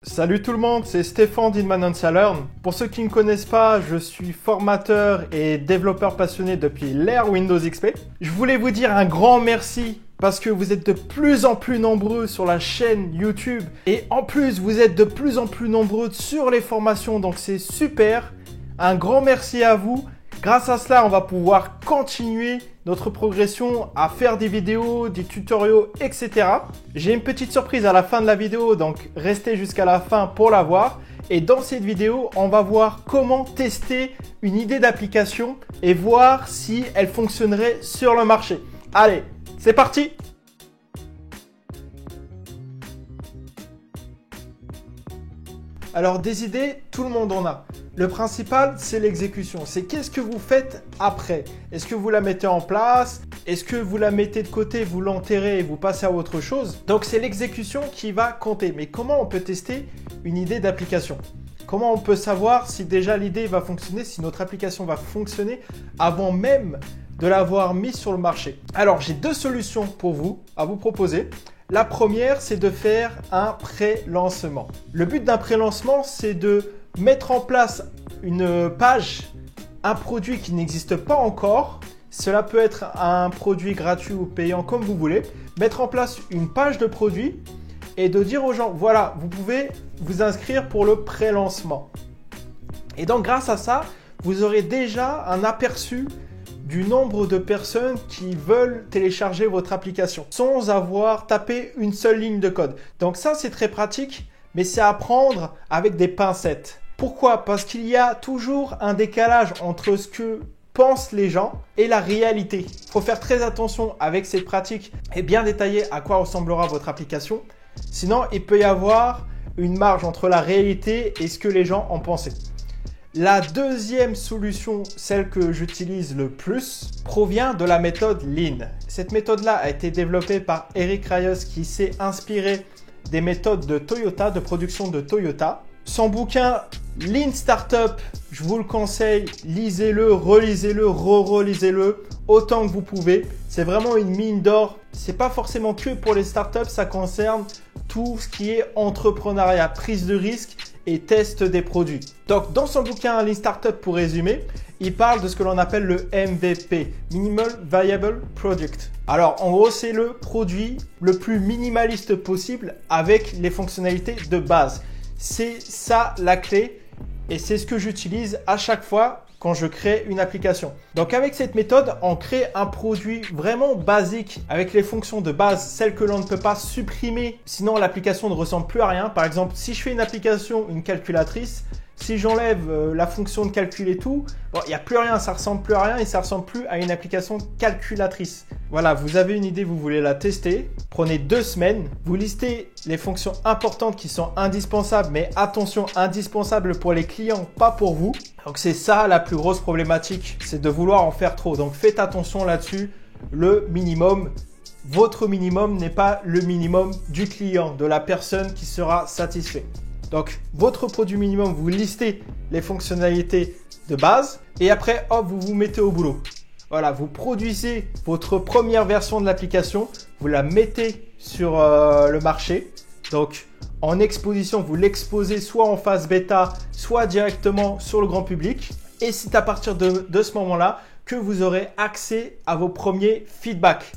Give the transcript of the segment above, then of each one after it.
Salut tout le monde, c'est Stéphane d'Inman Learn. Pour ceux qui ne me connaissent pas, je suis formateur et développeur passionné depuis l'ère Windows XP. Je voulais vous dire un grand merci parce que vous êtes de plus en plus nombreux sur la chaîne YouTube et en plus vous êtes de plus en plus nombreux sur les formations, donc c'est super. Un grand merci à vous. Grâce à cela, on va pouvoir continuer notre progression à faire des vidéos, des tutoriels, etc. J'ai une petite surprise à la fin de la vidéo, donc restez jusqu'à la fin pour la voir. Et dans cette vidéo, on va voir comment tester une idée d'application et voir si elle fonctionnerait sur le marché. Allez, c'est parti! Alors des idées, tout le monde en a. Le principal, c'est l'exécution. C'est qu'est-ce que vous faites après? Est-ce que vous la mettez en place? Est-ce que vous la mettez de côté, vous l'enterrez et vous passez à autre chose? Donc c'est l'exécution qui va compter. Mais comment on peut tester une idée d'application? Comment on peut savoir si déjà l'idée va fonctionner, si notre application va fonctionner avant même de l'avoir mise sur le marché? Alors j'ai deux solutions pour vous à vous proposer. La première, c'est de faire un pré-lancement. Le but d'un pré-lancement, c'est de mettre en place une page, un produit qui n'existe pas encore. Cela peut être un produit gratuit ou payant comme vous voulez. Mettre en place une page de produit et de dire aux gens, voilà, vous pouvez vous inscrire pour le pré-lancement. Et donc grâce à ça, vous aurez déjà un aperçu du nombre de personnes qui veulent télécharger votre application sans avoir tapé une seule ligne de code. Donc ça, c'est très pratique, mais c'est à prendre avec des pincettes. Pourquoi? Parce qu'il y a toujours un décalage entre ce que pensent les gens et la réalité. Il faut faire très attention avec cette pratique et bien détailler à quoi ressemblera votre application. Sinon, il peut y avoir une marge entre la réalité et ce que les gens en pensaient. La deuxième solution, celle que j'utilise le plus, provient de la méthode Lean. Cette méthode-là a été développée par Eric Rios qui s'est inspiré des méthodes de Toyota, de production de Toyota. Son bouquin Lean Startup, je vous le conseille, lisez-le, relisez-le, relisez-le autant que vous pouvez. C'est vraiment une mine d'or. C'est pas forcément que pour les startups, ça concerne tout ce qui est entrepreneuriat, prise de risque et test des produits. Donc dans son bouquin Lean Startup, pour résumer, il parle de ce que l'on appelle le MVP, Minimal Viable Product. Alors en gros, c'est le produit le plus minimaliste possible avec les fonctionnalités de base. C'est ça la clé et c'est ce que j'utilise à chaque fois quand je crée une application. Donc avec cette méthode, on crée un produit vraiment basique avec les fonctions de base, celles que l'on ne peut pas supprimer, sinon l'application ne ressemble plus à rien. Par exemple, si je fais une application, une calculatrice, si j'enlève la fonction de calcul et tout, bon, il n'y a plus rien, ça ressemble plus à rien et ça ressemble plus à une application calculatrice. Voilà, vous avez une idée, vous voulez la tester, prenez 2 semaines, vous listez les fonctions importantes qui sont indispensables, mais attention, indispensables pour les clients, pas pour vous. Donc c'est ça la plus grosse problématique, c'est de vouloir en faire trop. Donc faites attention là-dessus, le minimum. Votre minimum n'est pas le minimum du client, de la personne qui sera satisfait. Donc, votre produit minimum, vous listez les fonctionnalités de base et après, hop, vous vous mettez au boulot. Voilà, vous produisez votre première version de l'application, vous la mettez sur le marché. Donc, en exposition, vous l'exposez soit en phase bêta, soit directement sur le grand public. Et c'est à partir de ce moment-là que vous aurez accès à vos premiers feedbacks.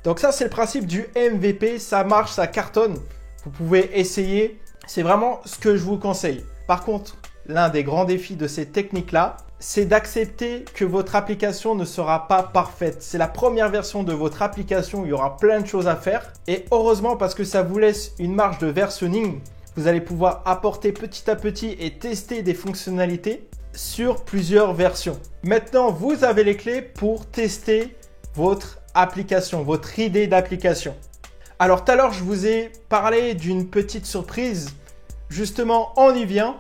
Donc ça, c'est le principe du MVP. Ça marche, ça cartonne. Vous pouvez essayer. C'est vraiment ce que je vous conseille. Par contre, l'un des grands défis de ces techniques-là, c'est d'accepter que votre application ne sera pas parfaite. C'est la première version de votre application, il y aura plein de choses à faire. Et heureusement, parce que ça vous laisse une marge de versionning, vous allez pouvoir apporter petit à petit et tester des fonctionnalités sur plusieurs versions. Maintenant, vous avez les clés pour tester votre application, votre idée d'application. Alors tout à l'heure, je vous ai parlé d'une petite surprise. Justement, on y vient.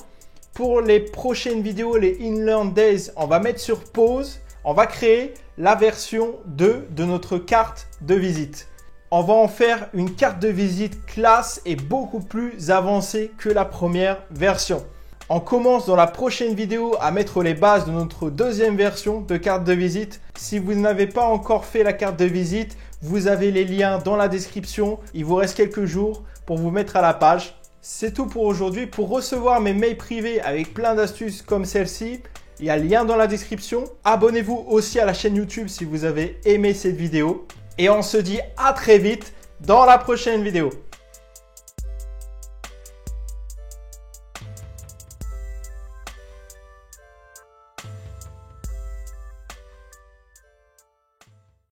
Pour les prochaines vidéos, les InLearn Days, on va mettre sur pause. On va créer la version 2 de notre carte de visite. On va en faire une carte de visite classe et beaucoup plus avancée que la première version. On commence dans la prochaine vidéo à mettre les bases de notre deuxième version de carte de visite. Si vous n'avez pas encore fait la carte de visite, vous avez les liens dans la description. Il vous reste quelques jours pour vous mettre à la page. C'est tout pour aujourd'hui. Pour recevoir mes mails privés avec plein d'astuces comme celle-ci, il y a le lien dans la description. Abonnez-vous aussi à la chaîne YouTube si vous avez aimé cette vidéo. Et on se dit à très vite dans la prochaine vidéo.